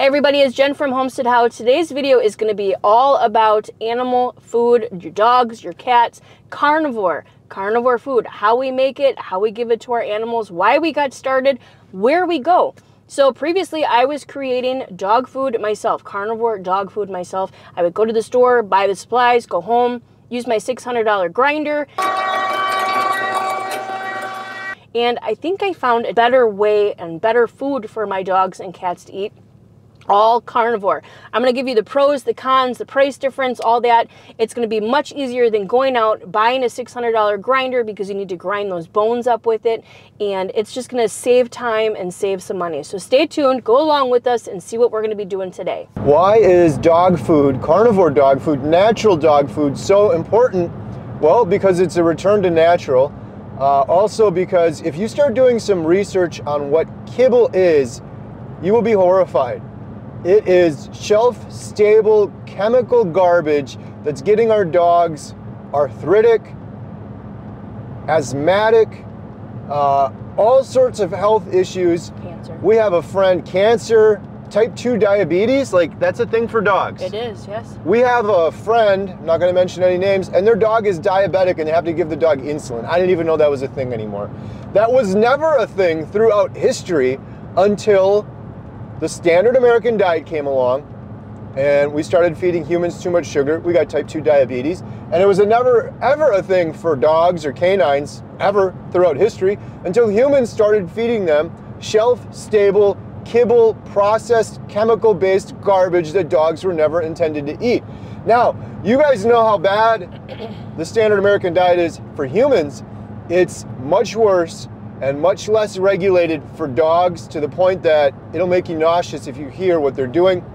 Hey everybody, it's Jen from HomesteadHow. Today's video is going to be all about animal food, your dogs, your cats, carnivore food, how we make it, how we give it to our animals, why we got started, where we go. So previously I was creating dog food myself, carnivore dog food myself. I would go to the store, buy the supplies, go home, use my $600 grinder. And I think I found a better way and better food for my dogs and cats to eat. All carnivore. I'm going to give you the pros, the cons, the price difference, all that. It's going to be much easier than going out, buying a $600 grinder because you need to grind those bones up with it. And it's just going to save time and save some money. So stay tuned, go along with us and see what we're going to be doing today. Why is dog food, carnivore dog food, natural dog food so important? Well, because it's a return to natural. Also because if you start doing some research on what kibble is, you will be horrified. It is shelf-stable chemical garbage that's getting our dogs arthritic, asthmatic, all sorts of health issues. Cancer. We have a friend, cancer, type 2 diabetes, like that's a thing for dogs. It is, yes. We have a friend, I'm not gonna mention any names, and their dog is diabetic and they have to give the dog insulin. I didn't even know that was a thing anymore. That was never a thing throughout history until the standard American diet came along and we started feeding humans too much sugar. We got type 2 diabetes, and it was never ever a thing for dogs or canines ever throughout history until humans started feeding them shelf-stable, kibble, processed, chemical-based garbage that dogs were never intended to eat. Now, you guys know how bad the standard American diet is for humans. It's much worse and much less regulated for dogs, to the point that it'll make you nauseous if you hear what they're doing.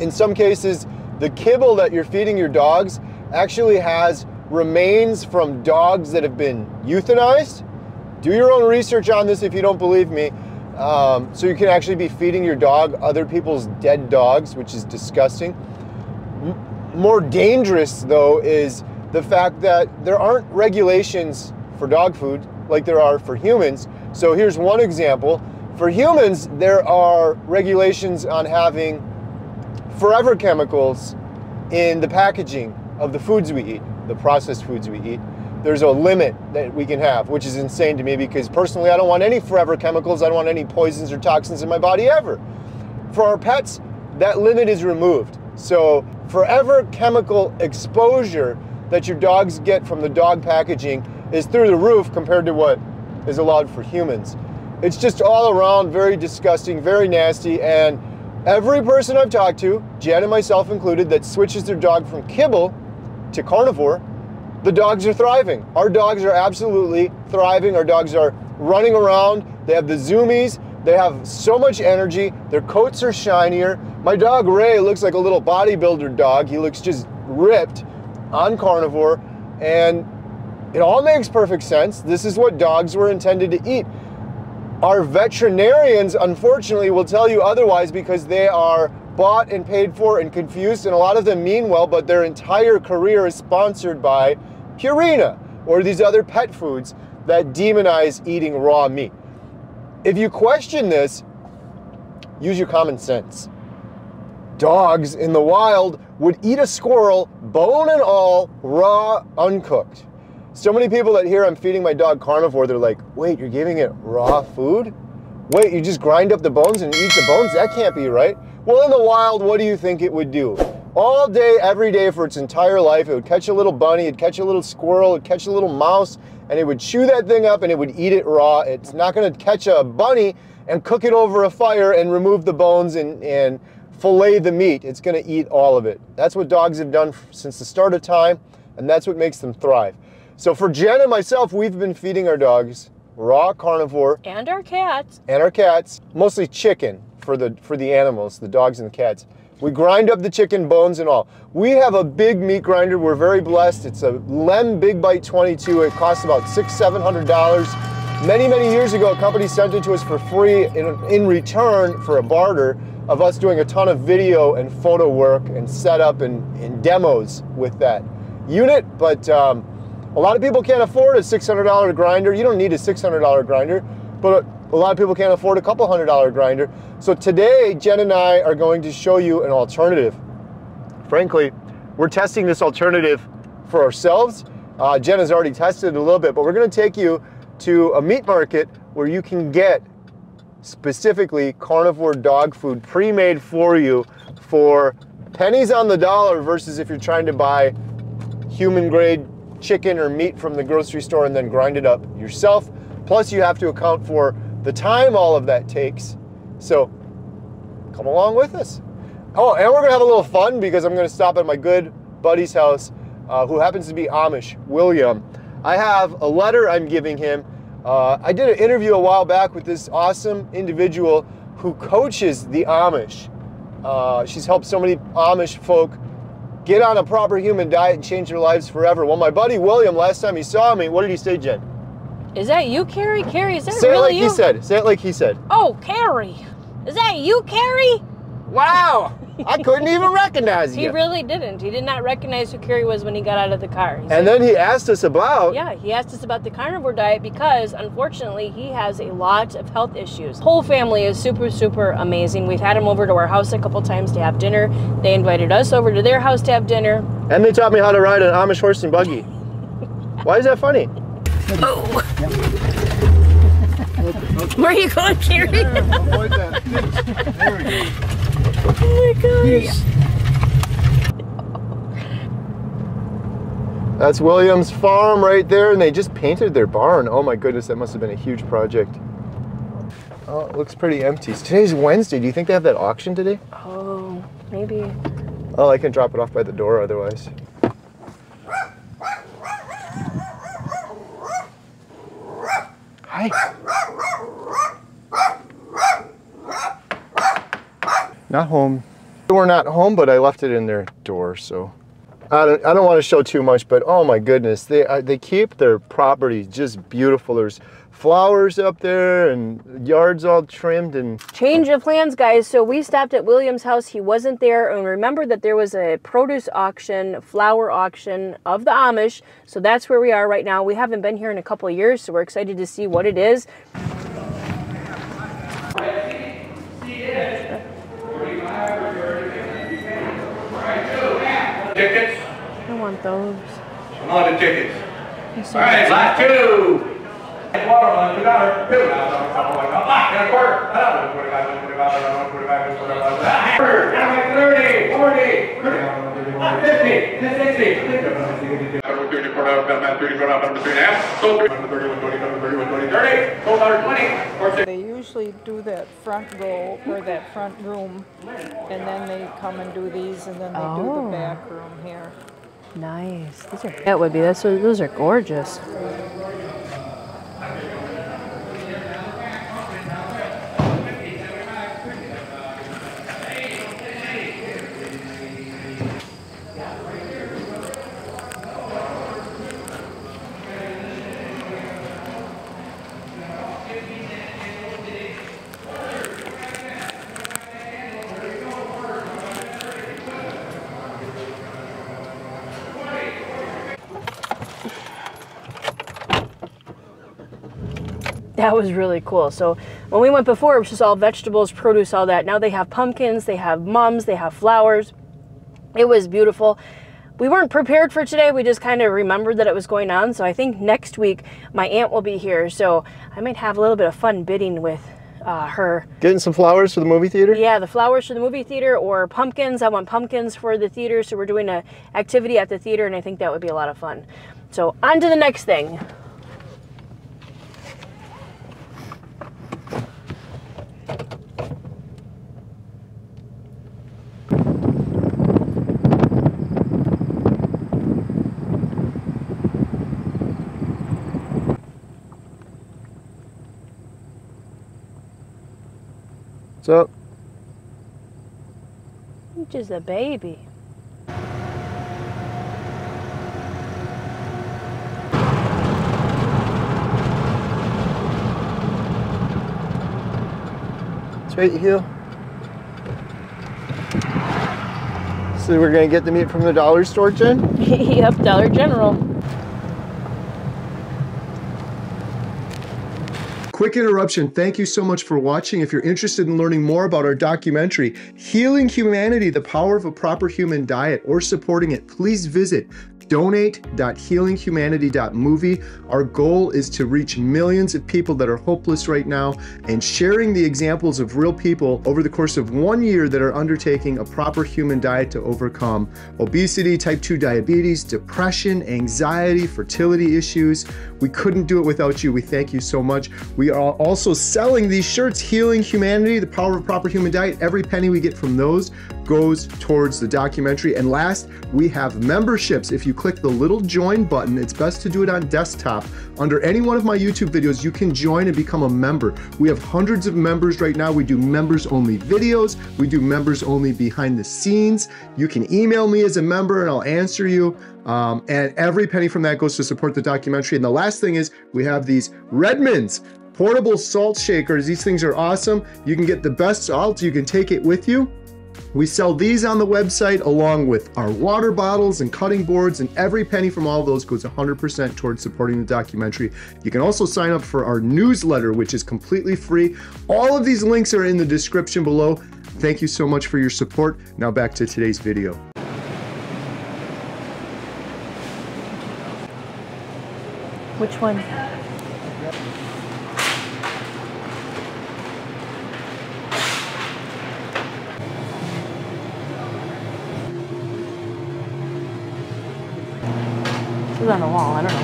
In some cases, the kibble that you're feeding your dogs actually has remains from dogs that have been euthanized. Do your own research on this if you don't believe me. So you can actually be feeding your dog other people's dead dogs, which is disgusting. More dangerous, though, is the fact that there aren't regulations for dog food like there are for humans. So here's one example. For humans, there are regulations on having forever chemicals in the packaging of the foods we eat, the processed foods we eat. There's a limit that we can have, which is insane to me because personally I don't want any forever chemicals. I don't want any poisons or toxins in my body ever. For our pets, that limit is removed. So forever chemical exposure that your dogs get from the dog packaging is through the roof compared to what is allowed for humans. It's just all around very disgusting, very nasty, and every person I've talked to, Jen and myself included, that switches their dog from kibble to carnivore, the dogs are thriving. Our dogs are absolutely thriving. Our dogs are running around. They have the zoomies. They have so much energy. Their coats are shinier. My dog Ray looks like a little bodybuilder dog. He looks just ripped on carnivore, and it all makes perfect sense. This is what dogs were intended to eat. Our veterinarians, unfortunately, will tell you otherwise because they are bought and paid for and confused, and a lot of them mean well, but their entire career is sponsored by Purina or these other pet foods that demonize eating raw meat. If you question this, use your common sense. Dogs in the wild would eat a squirrel, bone and all, raw, uncooked. So many people that hear I'm feeding my dog carnivore, they're like, wait, you're giving it raw food? Wait, you just grind up the bones and eat the bones? That can't be right. Well, in the wild, what do you think it would do? All day, every day for its entire life, it would catch a little bunny, it'd catch a little squirrel, it'd catch a little mouse, and it would chew that thing up and it would eat it raw. It's not gonna catch a bunny and cook it over a fire and remove the bones and fillet the meat. It's gonna eat all of it. That's what dogs have done since the start of time, and that's what makes them thrive. So for Jen and myself, we've been feeding our dogs raw carnivore. And our cats. And our cats, mostly chicken for the animals, the dogs and the cats. We grind up the chicken bones and all. We have a big meat grinder. We're very blessed. It's a Lem Big Bite 22. It costs about $600–700. Many, many years ago, a company sent it to us for free in return for a barter of us doing a ton of video and photo work and setup and demos with that unit. But a lot of people can't afford a $600 grinder. You don't need a $600 grinder, but A lot of people can't afford a couple $100 grinder. So today, Jen and I are going to show you an alternative. Frankly, we're testing this alternative for ourselves. Jen has already tested it a little bit, but we're going to take you to a meat market where you can get specifically carnivore dog food pre-made for you for pennies on the dollar versus if you're trying to buy human grade chicken or meat from the grocery store and then grind it up yourself. Plus you have to account for the time all of that takes. So come along with us. Oh, and we're gonna have a little fun because I'm gonna stop at my good buddy's house who happens to be Amish, William. I have a letter I'm giving him. I did an interview a while back with this awesome individual who coaches the Amish. She's helped so many Amish folk get on a proper human diet and change their lives forever. Well, my buddy William, last time he saw me, what did he say, Jen? Is that you, Carrie? Carrie, is that Say really it like you? he said. Say it like he said. Oh, Carrie. Is that you, Carrie? Wow. I couldn't even recognize you. He really didn't. He did not recognize who Carrie was when he got out of the car. And then he asked us about... Yeah, he asked us about the carnivore diet because, unfortunately, he has a lot of health issues. Whole family is super, super amazing. We've had him over to our house a couple times to have dinner. They invited us over to their house to have dinner. And they taught me how to ride an Amish horse and buggy. Why is that funny? Oh. Where are you going, Carrie? Avoid that. There we go. Oh my gosh. That's William's farm right there, and they just painted their barn. Oh my goodness, that must have been a huge project. Oh, it looks pretty empty. Today's Wednesday. Do you think they have that auction today? Oh, maybe. Oh, I can drop it off by the door otherwise. Hi. Not home. We're not home, but I left it in their door, so I don't want to show too much, but oh my goodness, they keep their property just beautiful. There's flowers up there and yards all trimmed and... Change of plans, guys. So we stopped at William's house. He wasn't there, and remember that there was a produce auction, flower auction of the Amish. So that's where we are right now. We haven't been here in a couple of years, so we're excited to see what it is. Tickets? I want those. Come on, the tickets. All right, lot two. Watermelon, $2. $2. And a quarter. 30, 40, 50, 60. They usually do that front row or that front room, and then they come and do these, and then they do the back room here. Nice. That would be. Those are gorgeous. That was really cool. So when we went before, it was just all vegetables, produce, all that. Now they have pumpkins, they have mums, they have flowers. It was beautiful. We weren't prepared for today. We just kind of remembered that it was going on. So I think next week my aunt will be here. So I might have a little bit of fun bidding with her. Getting some flowers for the movie theater? Yeah, the flowers for the movie theater, or pumpkins. I want pumpkins for the theater. So we're doing an activity at the theater, and I think that would be a lot of fun. So on to the next thing. What's up? Just a baby. It's right here. So we're gonna get the meat from the dollar store, Jen? Yep, Dollar General. Quick interruption. Thank you so much for watching. If you're interested in learning more about our documentary, Healing Humanity, The Power of a Proper Human Diet, or supporting it, please visit donate.healinghumanity.movie. Our goal is to reach millions of people that are hopeless right now and sharing the examples of real people over the course of 1 year that are undertaking a proper human diet to overcome obesity, type 2 diabetes, depression, anxiety, fertility issues. We couldn't do it without you. We thank you so much. We are also selling these shirts, Healing Humanity, The Power of a Proper Human Diet. Every penny we get from those goes towards the documentary. And last, we have memberships. If you click the little join button, it's best to do it on desktop. Under any one of my YouTube videos, you can join and become a member. We have hundreds of members right now. We do members only videos. We do members only behind the scenes. You can email me as a member and I'll answer you. And every penny from that goes to support the documentary. And the last thing is we have these Redmond's portable salt shakers. These things are awesome. You can get the best salt. You can take it with you. We sell these on the website along with our water bottles and cutting boards, and every penny from all of those goes 100% towards supporting the documentary. You can also sign up for our newsletter, which is completely free. All of these links are in the description below. Thank you so much for your support. Now back to today's video. Which one? It's on the wall, I don't know.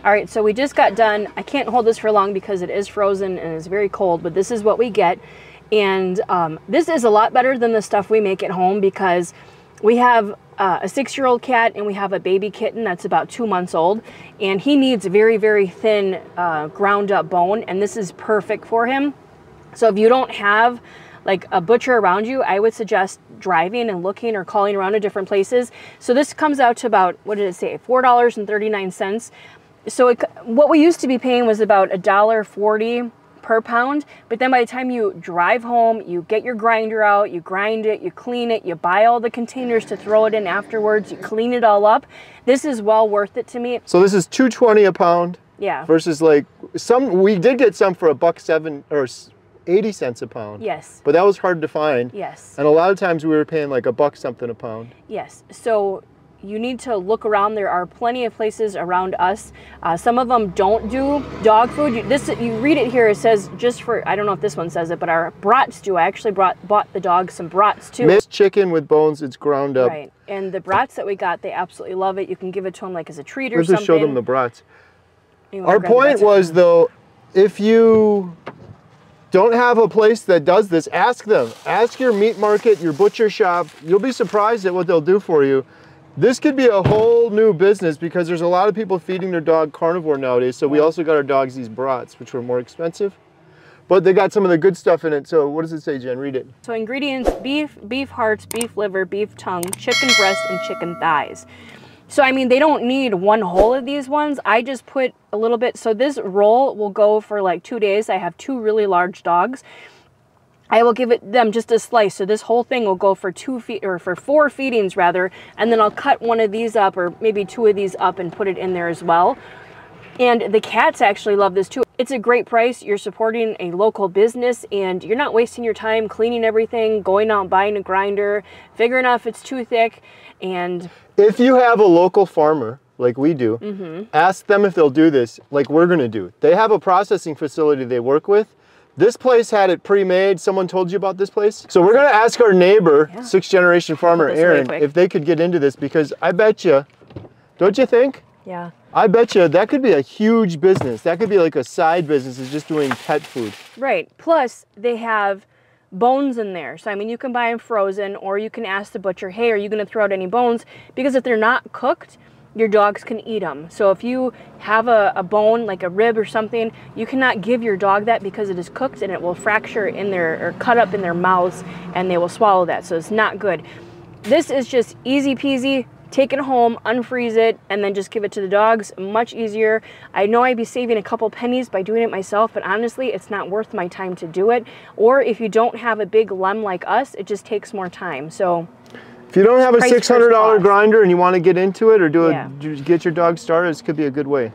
All right, so we just got done. I can't hold this for long because it is frozen and it's very cold, but this is what we get. And this is a lot better than the stuff we make at home because we have a 6-year-old cat and we have a baby kitten that's about 2 months old, and he needs very, very thin ground up bone, and this is perfect for him. So if you don't have like a butcher around you, I would suggest driving and looking or calling around to different places. So this comes out to about, what did it say, $4.39. So what we used to be paying was about $1.40 per pound, but then by the time you drive home, you get your grinder out, you grind it, you clean it, you buy all the containers to throw it in afterwards, you clean it all up. This is well worth it to me. So this is $2.20 a pound. Yeah. Versus like we did get some for $1.07 or 80 cents a pound. Yes. But that was hard to find. Yes. And a lot of times we were paying like $1 something a pound. Yes. So you need to look around. There are plenty of places around us. Some of them don't do dog food. You read it here, it says just for, I don't know if this one says it, but our brats do. I actually bought the dog some brats too. Minced chicken with bones, it's ground up. Right. And the brats that we got, they absolutely love it. You can give it to them like as a treat or Let's something. just show them the brats. Our point was though, if you don't have a place that does this, ask them. Ask your meat market, your butcher shop. You'll be surprised at what they'll do for you. This could be a whole new business because there's a lot of people feeding their dog carnivore nowadays. So we also got our dogs these brats, which were more expensive, but they got some of the good stuff in it. So what does it say, Jen? Read it. So ingredients: beef hearts, beef liver, beef tongue, chicken breast, and chicken thighs. So I mean, they don't need one whole of these ones. I just put a little bit. So this roll will go for like 2 days. I have 2 really large dogs. I will give them just a slice. So this whole thing will go for 4 feedings rather. And then I'll cut one of these up, or maybe 2 of these up, and put it in there as well. And the cats actually love this too. It's a great price. You're supporting a local business and you're not wasting your time cleaning everything, going out and buying a grinder, figuring out if it's too thick. And if you have a local farmer like we do, ask them if they'll do this like we're gonna do. They have a processing facility they work with. This place had it pre-made. Someone told you about this place? So we're gonna ask our neighbor, 6th generation farmer Aaron, if they could get into this, because I bet you, don't you think? Yeah. I bet you that could be a huge business. That could be like a side business, is just doing pet food. Right, plus they have bones in there. So I mean, you can buy them frozen, or you can ask the butcher, hey, are you gonna throw out any bones? Because if they're not cooked, your dogs can eat them. So if you have a bone, like a rib or something, you cannot give your dog that because it is cooked and it will fracture in their, or cut up in their mouths, and they will swallow that. So it's not good. This is just easy peasy, take it home, unfreeze it, and then just give it to the dogs. Much easier. I know I'd be saving a couple pennies by doing it myself, but honestly, it's not worth my time to do it. Or if you don't have a big lem like us, it just takes more time. So if you don't have a $600 grinder and you want to get into it or get your dog started, this could be a good way.